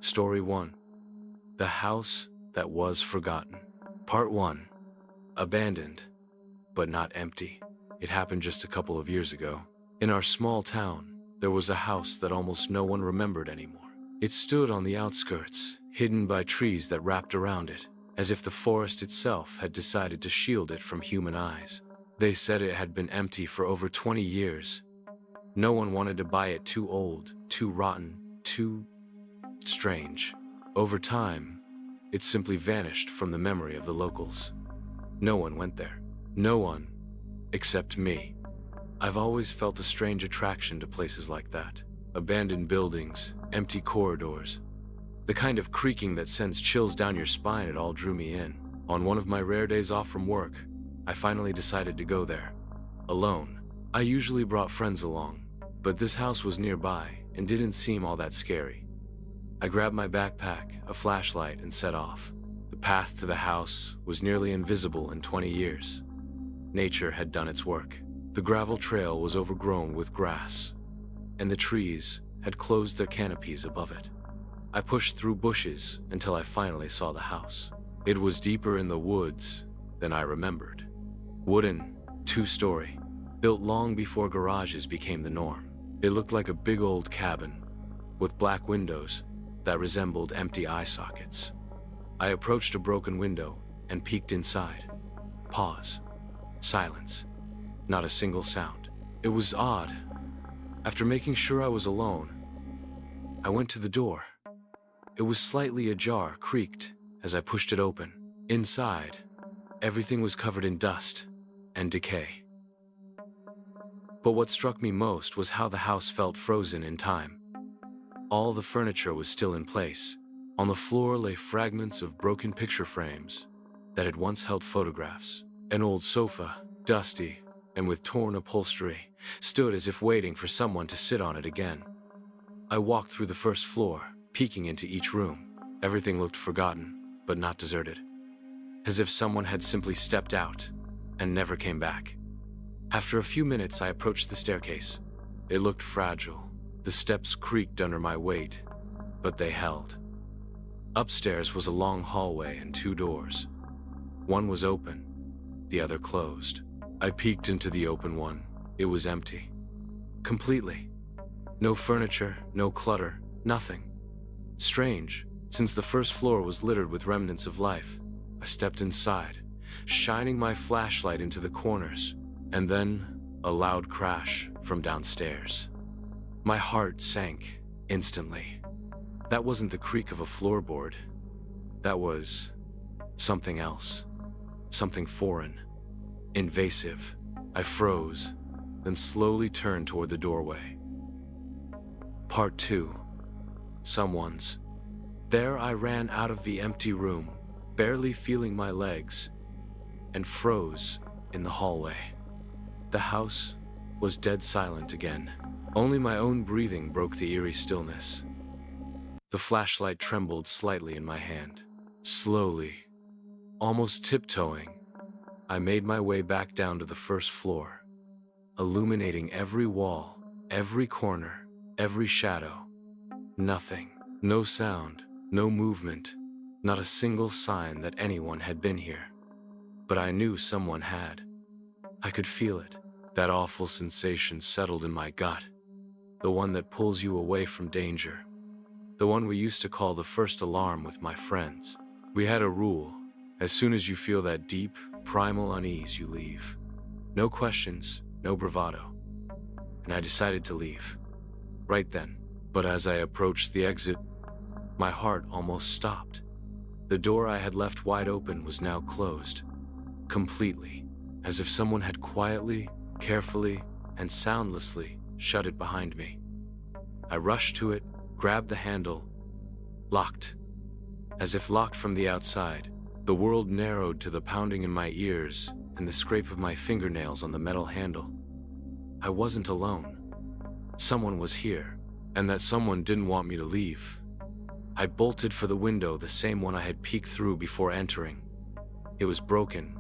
Story 1. The House That Was Forgotten. Part 1. Abandoned, but not empty. It happened just a couple of years ago. In our small town, there was a house that almost no one remembered anymore. It stood on the outskirts, hidden by trees that wrapped around it, as if the forest itself had decided to shield it from human eyes. They said it had been empty for over 20 years. No one wanted to buy it, too old, too rotten, too strange. Over time, it simply vanished from the memory of the locals. No one went there. No one, except me. I've always felt a strange attraction to places like that. Abandoned buildings, empty corridors. The kind of creaking that sends chills down your spine, it all drew me in. On one of my rare days off from work, I finally decided to go there. Alone. I usually brought friends along, but this house was nearby and didn't seem all that scary. I grabbed my backpack, a flashlight, and set off. The path to the house was nearly invisible in 20 years. Nature had done its work. The gravel trail was overgrown with grass, and the trees had closed their canopies above it. I pushed through bushes until I finally saw the house. It was deeper in the woods than I remembered. Wooden, 2-story, built long before garages became the norm. It looked like a big old cabin, with black windows that resembled empty eye sockets. I approached a broken window and peeked inside. Pause. Silence. Not a single sound. It was odd. After making sure I was alone, I went to the door. It was slightly ajar, creaked as I pushed it open. Inside, everything was covered in dust and decay. But what struck me most was how the house felt frozen in time. All the furniture was still in place. On the floor lay fragments of broken picture frames that had once held photographs. An old sofa, dusty and with torn upholstery, stood as if waiting for someone to sit on it again. I walked through the first floor, peeking into each room. Everything looked forgotten, but not deserted. As if someone had simply stepped out and never came back. After a few minutes, I approached the staircase. It looked fragile. The steps creaked under my weight, but they held. Upstairs was a long hallway and 2 doors. One was open, the other closed. I peeked into the open one. It was empty. Completely. No furniture, no clutter, nothing. Strange, since the first floor was littered with remnants of life. I stepped inside, shining my flashlight into the corners, and then a loud crash from downstairs. My heart sank instantly. That wasn't the creak of a floorboard. That was something else. Something foreign. Invasive. I froze, then slowly turned toward the doorway. Part 2. Someone's. There I ran out of the empty room, barely feeling my legs, and froze in the hallway. The house was dead silent again. Only my own breathing broke the eerie stillness. The flashlight trembled slightly in my hand. Slowly, almost tiptoeing, I made my way back down to the first floor, illuminating every wall, every corner, every shadow. Nothing. No sound, no movement, not a single sign that anyone had been here. But I knew someone had. I could feel it. That awful sensation settled in my gut. The one that pulls you away from danger. The one we used to call the first alarm with my friends. We had a rule. As soon as you feel that deep, primal unease, you leave. No questions, no bravado. And I decided to leave. Right then. But as I approached the exit, my heart almost stopped. The door I had left wide open was now closed. Completely. As if someone had quietly, carefully, and soundlessly shut it behind me. I rushed to it, grabbed the handle. Locked. As if locked from the outside, the world narrowed to the pounding in my ears and the scrape of my fingernails on the metal handle. I wasn't alone. Someone was here, and that someone didn't want me to leave. I bolted for the window, the same one I had peeked through before entering. It was broken,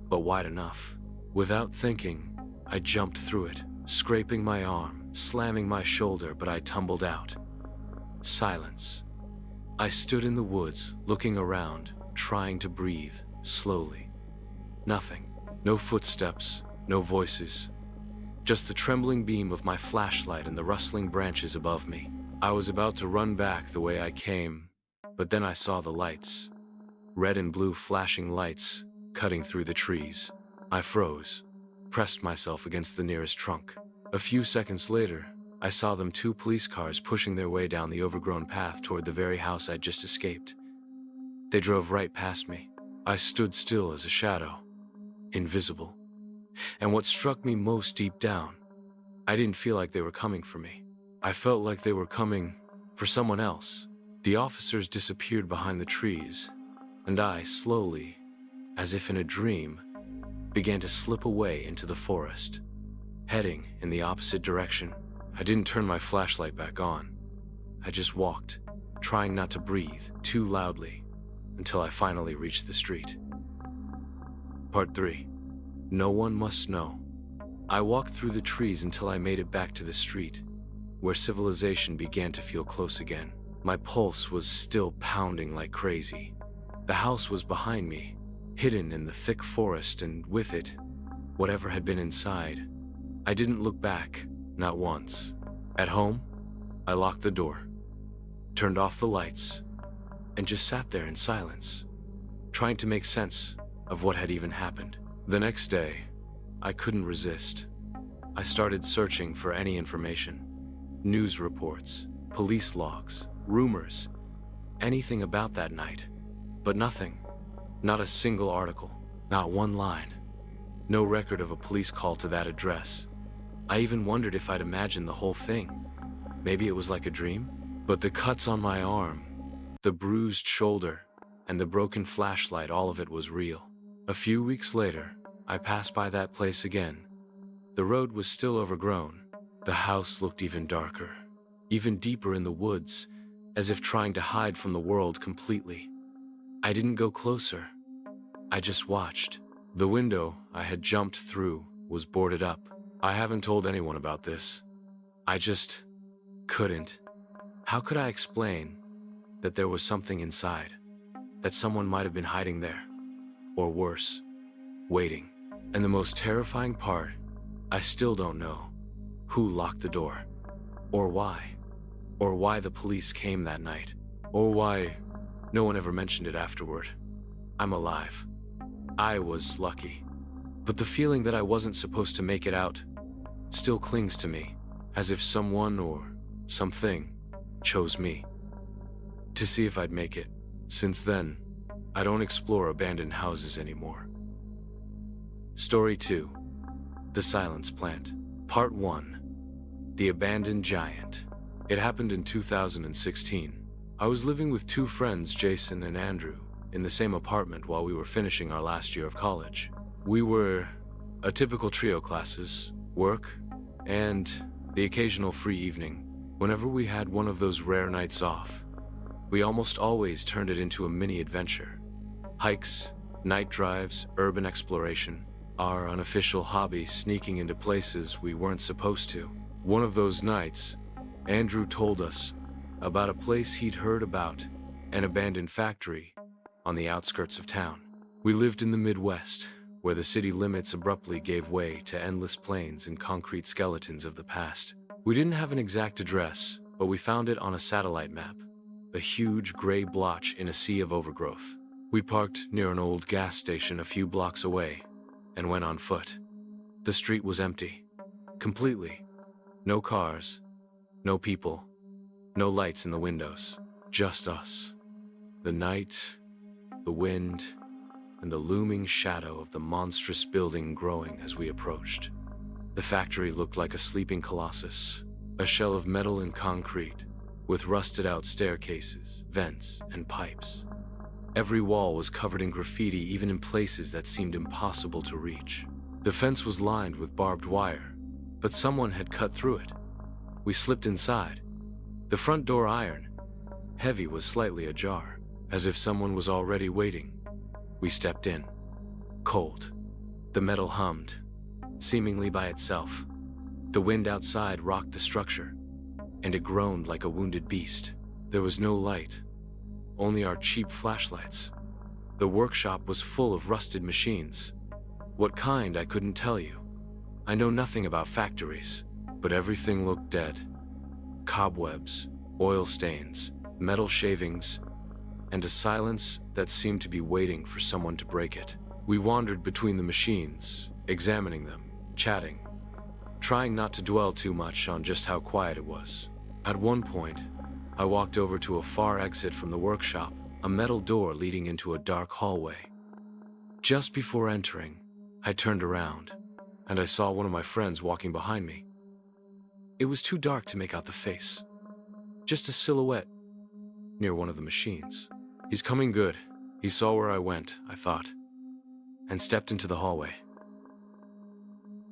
but wide enough. Without thinking, I jumped through it, scraping my arm, slamming my shoulder, but I tumbled out. Silence. I stood in the woods, looking around, trying to breathe, slowly. Nothing. No footsteps, no voices. Just the trembling beam of my flashlight and the rustling branches above me. I was about to run back the way I came, but then I saw the lights. Red and blue flashing lights, cutting through the trees. I froze, pressed myself against the nearest trunk. A few seconds later, I saw them 2 police cars pushing their way down the overgrown path toward the very house I'd just escaped. They drove right past me. I stood still as a shadow, invisible. And what struck me most deep down, I didn't feel like they were coming for me. I felt like they were coming for someone else. The officers disappeared behind the trees, and I slowly, as if in a dream, began to slip away into the forest, heading in the opposite direction. I didn't turn my flashlight back on. I just walked, trying not to breathe too loudly, until I finally reached the street. Part 3. No one must know. I walked through the trees until I made it back to the street, where civilization began to feel close again. My pulse was still pounding like crazy. The house was behind me, hidden in the thick forest, and with it, whatever had been inside. I didn't look back, not once. At home, I locked the door, turned off the lights, and just sat there in silence, trying to make sense of what had even happened. The next day, I couldn't resist. I started searching for any information. News reports, police logs, rumors, anything about that night. But nothing. Not a single article. Not one line. No record of a police call to that address. I even wondered if I'd imagined the whole thing. Maybe it was like a dream? But the cuts on my arm, the bruised shoulder, and the broken flashlight, all of it was real. A few weeks later, I passed by that place again. The road was still overgrown. The house looked even darker, even deeper in the woods, as if trying to hide from the world completely. I didn't go closer. I just watched. The window I had jumped through was boarded up. I haven't told anyone about this. I just couldn't. How could I explain that there was something inside, that someone might have been hiding there? Or worse, waiting. And the most terrifying part, I still don't know who locked the door, or why the police came that night, or why no one ever mentioned it afterward. I'm alive. I was lucky. But the feeling that I wasn't supposed to make it out still clings to me, as if someone or something chose me to see if I'd make it. Since then, I don't explore abandoned houses anymore. Story 2. The Silence Plant. Part 1. The Abandoned Giant. It happened in 2016. I was living with 2 friends, Jason and Andrew, in the same apartment while we were finishing our last year of college. We were a typical trio: classes, work, and the occasional free evening. Whenever we had one of those rare nights off, we almost always turned it into a mini adventure. Hikes, night drives, urban exploration. Our unofficial hobby, sneaking into places we weren't supposed to. One of those nights, Andrew told us about a place he'd heard about, an abandoned factory on the outskirts of town. We lived in the Midwest, where the city limits abruptly gave way to endless plains and concrete skeletons of the past. We didn't have an exact address, but we found it on a satellite map, a huge gray blotch in a sea of overgrowth. We parked near an old gas station a few blocks away and went on foot. The street was empty, completely. No cars, no people, no lights in the windows, just us. The night, the wind, and the looming shadow of the monstrous building growing as we approached. The factory looked like a sleeping colossus, a shell of metal and concrete, with rusted-out staircases, vents, and pipes. Every wall was covered in graffiti, even in places that seemed impossible to reach. The fence was lined with barbed wire, but someone had cut through it. We slipped inside. The front door, iron heavy, was slightly ajar, as if someone was already waiting. We stepped in. Cold. The metal hummed, seemingly by itself. The wind outside rocked the structure, and it groaned like a wounded beast. There was no light, only our cheap flashlights. The workshop was full of rusted machines. What kind, I couldn't tell you. I know nothing about factories, but everything looked dead. Cobwebs, oil stains, metal shavings, and a silence that seemed to be waiting for someone to break it. We wandered between the machines, examining them, chatting, trying not to dwell too much on just how quiet it was. At one point, I walked over to a far exit from the workshop, a metal door leading into a dark hallway. Just before entering, I turned around, and I saw one of my friends walking behind me. It was too dark to make out the face, just a silhouette near one of the machines. He's coming good. He saw where I went, I thought, and stepped into the hallway.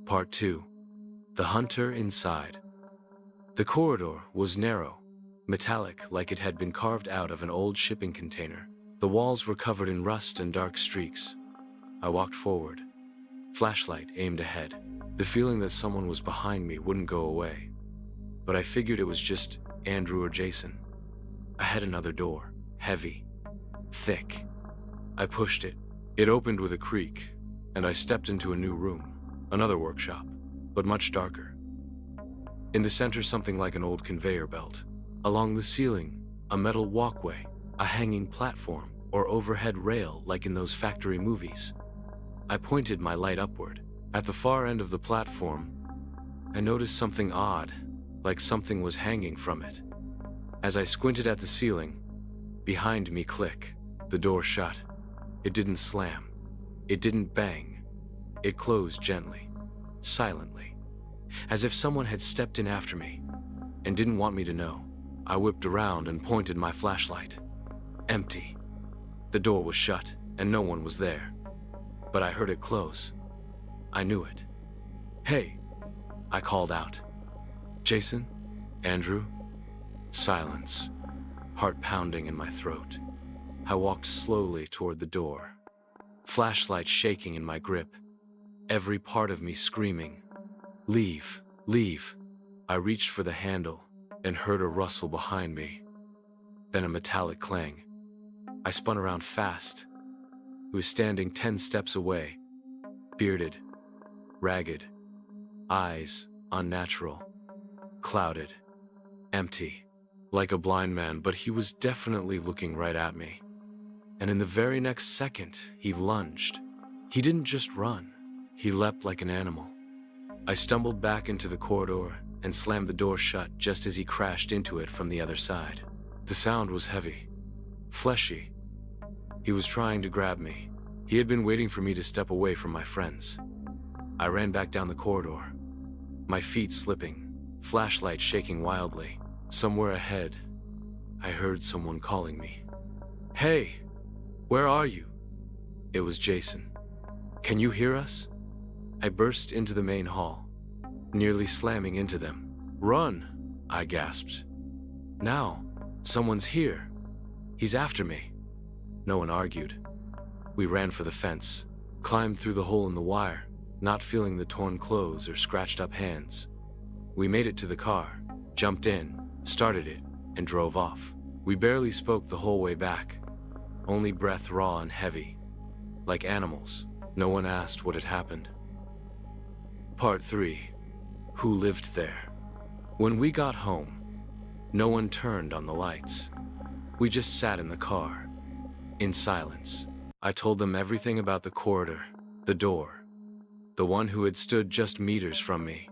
Part 2. The Hunter Inside. The corridor was narrow, metallic like it had been carved out of an old shipping container. The walls were covered in rust and dark streaks. I walked forward, flashlight aimed ahead. The feeling that someone was behind me wouldn't go away, but I figured it was just Andrew or Jason. I had another door, heavy, thick. I pushed it. It opened with a creak, and I stepped into a new room, another workshop, but much darker. In the center, something like an old conveyor belt. Along the ceiling, a metal walkway, a hanging platform, or overhead rail like in those factory movies. I pointed my light upward. At the far end of the platform, I noticed something odd, like something was hanging from it. As I squinted at the ceiling, behind me click, the door shut. It didn't slam. It didn't bang. It closed gently, silently, as if someone had stepped in after me and didn't want me to know. I whipped around and pointed my flashlight. Empty. The door was shut and no one was there, but I heard it close. I knew it. "Hey," I called out. "Jason? Andrew?" Silence, heart pounding in my throat. I walked slowly toward the door, flashlight shaking in my grip, every part of me screaming, "Leave, leave." I reached for the handle and heard a rustle behind me, then a metallic clang. I spun around fast. He was standing 10 steps away, bearded, ragged, eyes unnatural, clouded, empty, like a blind man, but he was definitely looking right at me. And in the very next second, he lunged. He didn't just run, he leapt like an animal. I stumbled back into the corridor and slammed the door shut just as he crashed into it from the other side. The sound was heavy, fleshy. He was trying to grab me. He had been waiting for me to step away from my friends. I ran back down the corridor, my feet slipping, flashlight shaking wildly. Somewhere ahead, I heard someone calling me. "Hey, where are you?" It was Jason. "Can you hear us?" I burst into the main hall, nearly slamming into them. "Run," I gasped. "Now, someone's here. He's after me." No one argued. We ran for the fence, climbed through the hole in the wire, not feeling the torn clothes or scratched up hands. We made it to the car, jumped in, started it, and drove off. We barely spoke the whole way back, only breath raw and heavy. Like animals, no one asked what had happened. Part 3. Who lived there? When we got home, no one turned on the lights. We just sat in the car, in silence. I told them everything about the corridor, the door, the one who had stood just meters from me.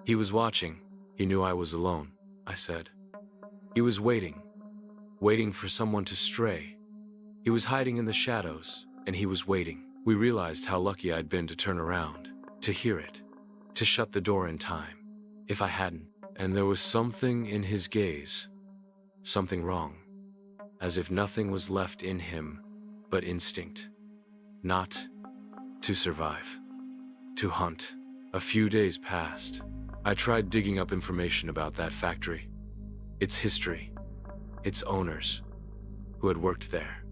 He was watching. He knew I was alone, I said. He was waiting for someone to stray. He was hiding in the shadows, and he was waiting. We realized how lucky I'd been to turn around, to hear it, to shut the door in time. If I hadn't, and there was something in his gaze, something wrong, as if nothing was left in him but instinct. Not to survive, to hunt. A few days passed. I tried digging up information about that factory, its history, its owners, who had worked there.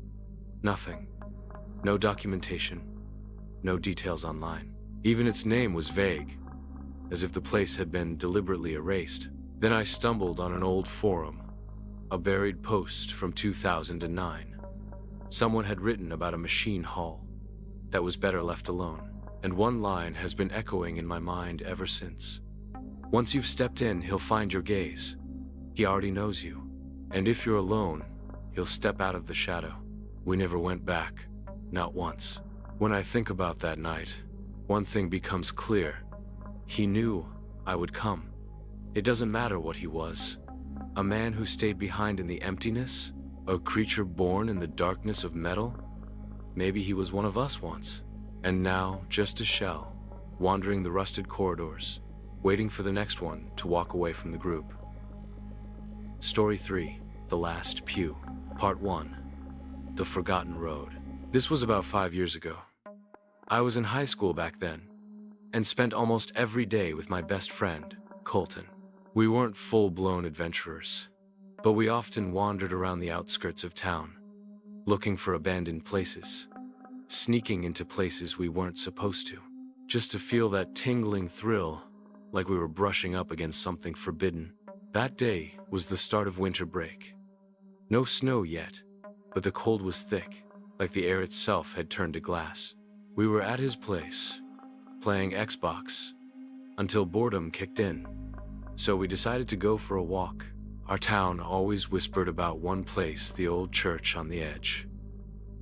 Nothing. No documentation, no details online. Even its name was vague, as if the place had been deliberately erased. Then I stumbled on an old forum, A buried post from 2009. Someone had written about a machine hall that was better left alone, and one line has been echoing in my mind ever since. Once you've stepped in, he'll find your gaze. He already knows you. And if you're alone, he'll step out of the shadow. We never went back, not once. When I think about that night, one thing becomes clear. He knew I would come. It doesn't matter what he was. A man who stayed behind in the emptiness? A creature born in the darkness of metal? Maybe he was one of us once. And now, just a shell, wandering the rusted corridors, waiting for the next one to walk away from the group. Story 3, The Last Pew, Part 1, The Forgotten Road. This was about 5 years ago. I was in high school back then, and spent almost every day with my best friend, Colton. We weren't full-blown adventurers, but we often wandered around the outskirts of town, looking for abandoned places, sneaking into places we weren't supposed to, just to feel that tingling thrill, like we were brushing up against something forbidden. That day was the start of winter break. No snow yet, but the cold was thick, like the air itself had turned to glass. We were at his place, playing Xbox, until boredom kicked in. So we decided to go for a walk. Our town always whispered about one place, the old church on the edge.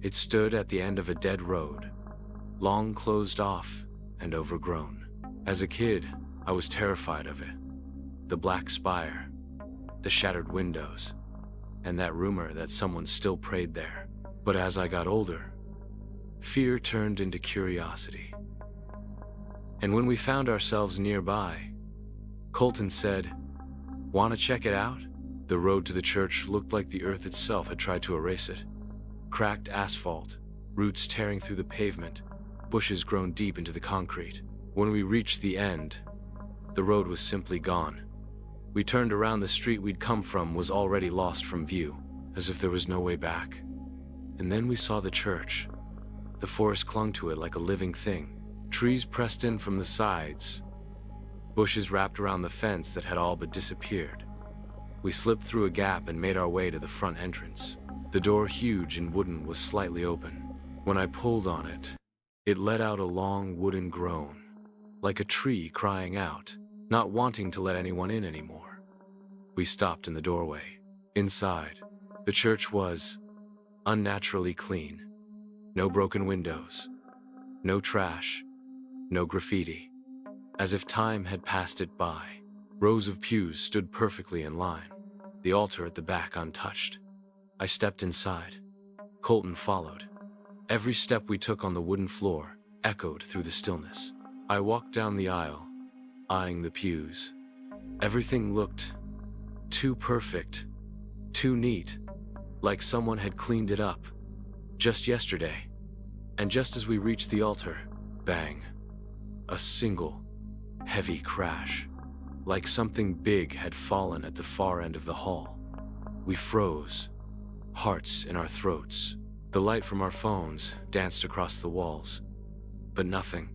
It stood at the end of a dead road, long closed off and overgrown. As a kid, I was terrified of it. The black spire, the shattered windows, and that rumor that someone still prayed there. But as I got older, fear turned into curiosity. And when we found ourselves nearby, Colton said, "Want to check it out?" The road to the church looked like the earth itself had tried to erase it. Cracked asphalt, roots tearing through the pavement, bushes grown deep into the concrete. When we reached the end, the road was simply gone. We turned around. The street we'd come from was already lost from view, as if there was no way back. And then we saw the church. The forest clung to it like a living thing. Trees pressed in from the sides. Bushes wrapped around the fence that had all but disappeared. We slipped through a gap and made our way to the front entrance. The door, huge and wooden, was slightly open. When I pulled on it, it let out a long wooden groan, like a tree crying out, not wanting to let anyone in anymore. We stopped in the doorway. Inside, the church was unnaturally clean. No broken windows, no trash, no graffiti. As if time had passed it by. Rows of pews stood perfectly in line, the altar at the back untouched. I stepped inside. Colton followed. Every step we took on the wooden floor echoed through the stillness. I walked down the aisle, eyeing the pews. Everything looked too perfect, too neat, like someone had cleaned it up just yesterday. And just as we reached the altar, bang, a single, heavy crash, like something big had fallen at the far end of the hall. We froze, hearts in our throats. The light from our phones danced across the walls, but nothing.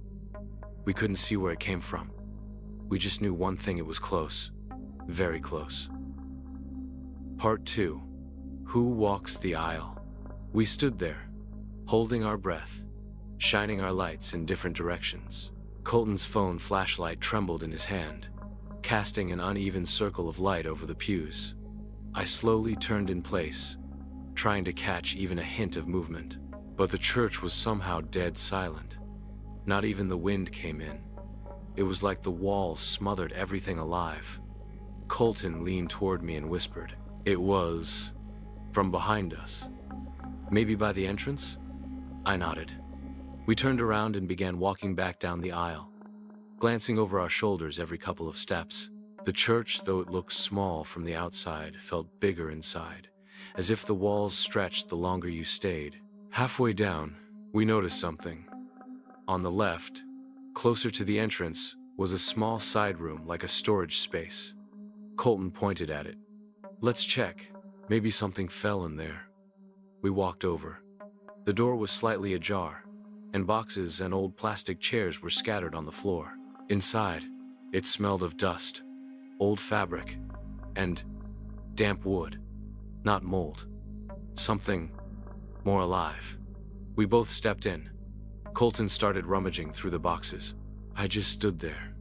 We couldn't see where it came from. We just knew one thing: it was close, very close. Part 2, Who Walks the Aisle? We stood there, holding our breath, shining our lights in different directions. Colton's phone flashlight trembled in his hand, casting an uneven circle of light over the pews. I slowly turned in place, trying to catch even a hint of movement. But the church was somehow dead silent. Not even the wind came in. It was like the walls smothered everything alive. Colton leaned toward me and whispered. It was from behind us. Maybe by the entrance? I nodded. We turned around and began walking back down the aisle, glancing over our shoulders every couple of steps. The church, though it looked small from the outside, felt bigger inside, as if the walls stretched the longer you stayed. Halfway down, we noticed something. On the left, closer to the entrance, was a small side room like a storage space. Colton pointed at it. Let's check. Maybe something fell in there. We walked over. The door was slightly ajar, and boxes and old plastic chairs were scattered on the floor. Inside, it smelled of dust, old fabric, and damp wood. Not mold. Something more alive. We both stepped in. Colton started rummaging through the boxes. I just stood there,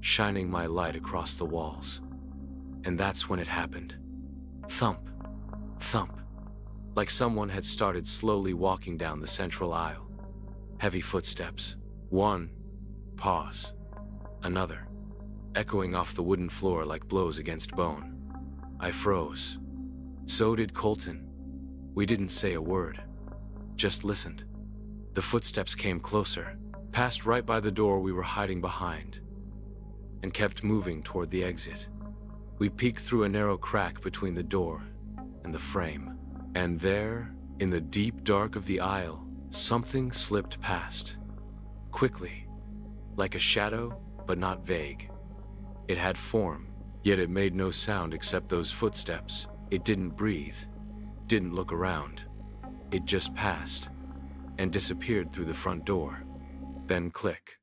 shining my light across the walls. And that's when it happened. Thump, thump. Like someone had started slowly walking down the central aisle. Heavy footsteps. One. Pause. Another. Echoing off the wooden floor like blows against bone. I froze. So did Colton. We didn't say a word. Just listened. The footsteps came closer, passed right by the door we were hiding behind, and kept moving toward the exit. We peeked through a narrow crack between the door and the frame, and there, in the deep dark of the aisle, something slipped past. Quickly, like a shadow, but not vague. It had form, yet it made no sound except those footsteps. It didn't breathe, didn't look around. It just passed and disappeared through the front door. Then click.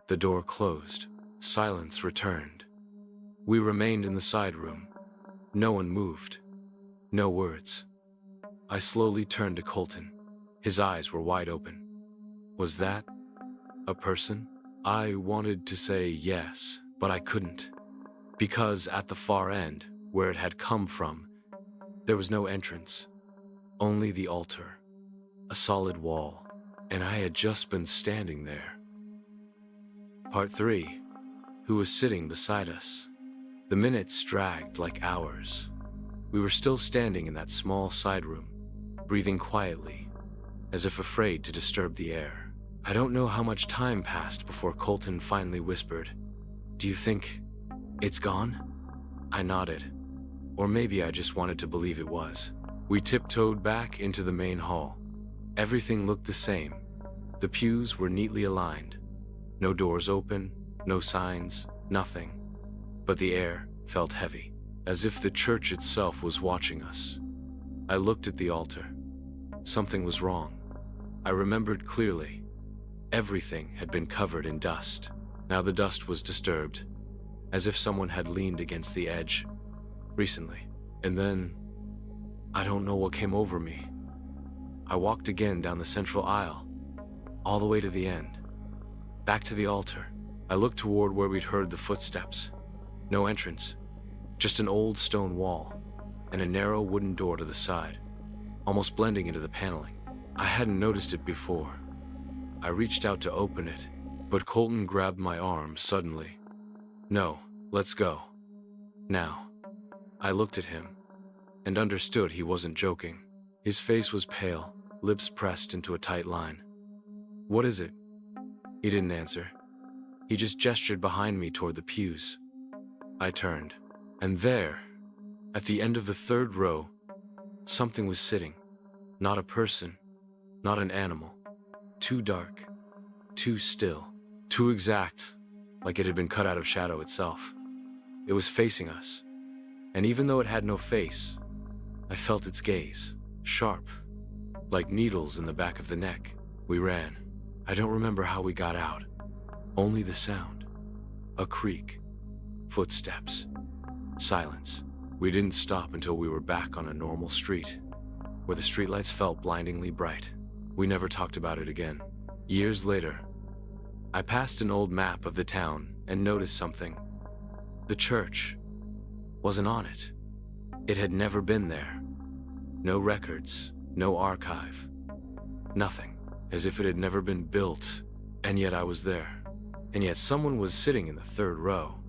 The door closed. Silence returned. We remained in the side room. No one moved. No words. I slowly turned to Colton. His eyes were wide open. Was that a person? I wanted to say yes, but I couldn't. Because at the far end, where it had come from, there was no entrance. Only the altar. A solid wall. And I had just been standing there. Part 3. Who was sitting beside us? The minutes dragged like hours. We were still standing in that small side room, breathing quietly, as if afraid to disturb the air. I don't know how much time passed before Colton finally whispered, "Do you think it's gone?" I nodded. Or maybe I just wanted to believe it was. We tiptoed back into the main hall. Everything looked the same. The pews were neatly aligned. No doors open, no signs, nothing. But the air felt heavy, as if the church itself was watching us. I looked at the altar. Something was wrong. I remembered clearly. Everything had been covered in dust. Now the dust was disturbed, as if someone had leaned against the edge recently. And then, I don't know what came over me. I walked again down the central aisle, all the way to the end, back to the altar. I looked toward where we'd heard the footsteps. No entrance, just an old stone wall and a narrow wooden door to the side, almost blending into the paneling. I hadn't noticed it before. I reached out to open it, but Colton grabbed my arm suddenly. "No, let's go. Now." I looked at him and understood he wasn't joking. His face was pale, lips pressed into a tight line. "What is it?" He didn't answer. He just gestured behind me toward the pews. I turned, and there, at the end of the third row, something was sitting. Not a person, not an animal. Too dark, too still, too exact, like it had been cut out of shadow itself. It was facing us, and even though it had no face, I felt its gaze, sharp, like needles in the back of the neck. We ran. I don't remember how we got out. Only the sound. A creak. Footsteps. Silence. We didn't stop until we were back on a normal street, where the streetlights felt blindingly bright. We never talked about it again. Years later, I passed an old map of the town and noticed something. The church wasn't on it. It had never been there. No records, no archive. Nothing. As if it had never been built. And yet I was there. And yet someone was sitting in the third row.